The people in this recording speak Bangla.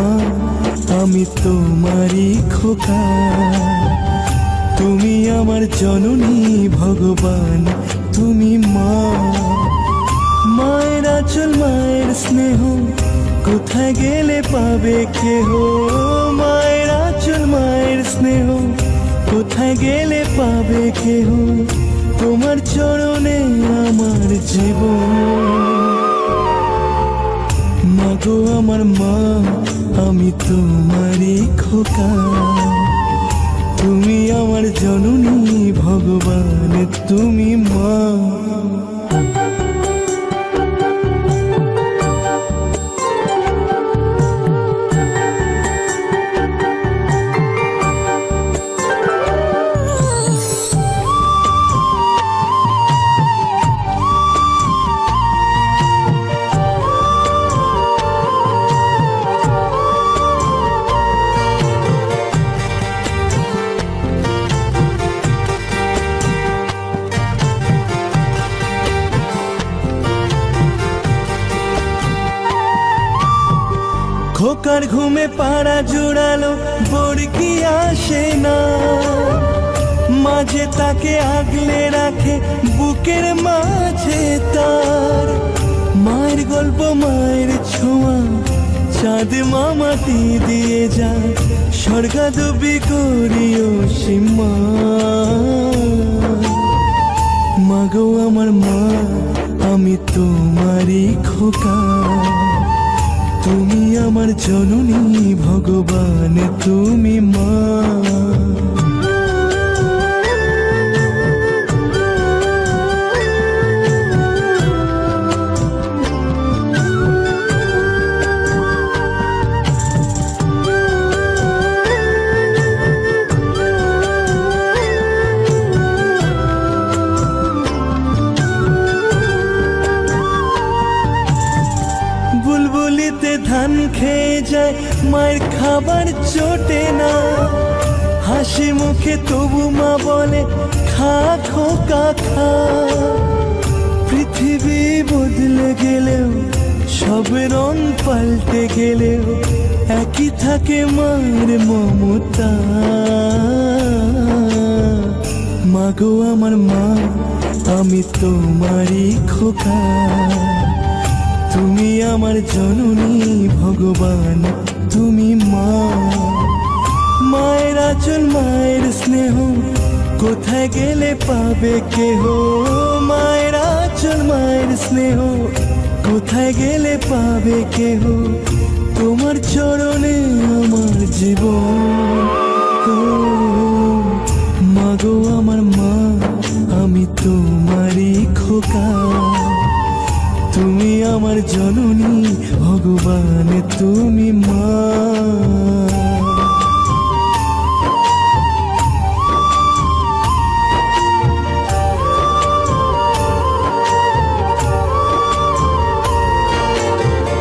মা, আমি তোমারই খোকা। তুমি আমার জননী ভগবান, তুমি মা। মায়ের আঁচল মায়ের স্নেহ কোথায় গেলে পাবে কেহ। মায়ের আঁচল মায়ের স্নেহ কোথায় গেলে পাবে কেহ। তোমার চরণে আমার জীবন। মাগো আমার মা, আমি তোমারই খোকা। তুমি আমার জননী ভগবান, তুমি মা। খোকার ঘুমে পাড়া জুড়ালো বরকি আসে না। মাঝে তাকে আগলে রাখে বুকের মাঝে তার। মায়ের গল্প মায়ের ছোঁয়া, চাঁদ মামাটি দিয়ে যায়। স্বর্গাদবি করিও সীমা। মাগো আমার মা, আমি তোমারই খোকা। তুমি আমার জননী ভগবান, তুমি মা। বুলবুলিতে ধান খেয়ে যায়, মায়ের খাবার চটে না। হাসি মুখে তবু মা বলে খা খোকা খা। পৃথিবী বদলে গেলেও, সব রং পাল্টে গেলেও, একই থাকে মায়ের মমতা। মাগো আমার মা, আমি তোমারই খোকা। তুমি আমার জননী ভগবান, তুমি মা। মায়ের আঁচল মায়ের স্নেহ কোথায় গেলে পাবে কেহ। মায়ের আঁচল মায়ের স্নেহ কোথায় গেলে পাবে কেহ। তোমার চরণে আমার জীবন। ও মাগো আমার মা, আমি তোমারই খোকা। তুমি আমার জননী ভগবান, তুমি মা।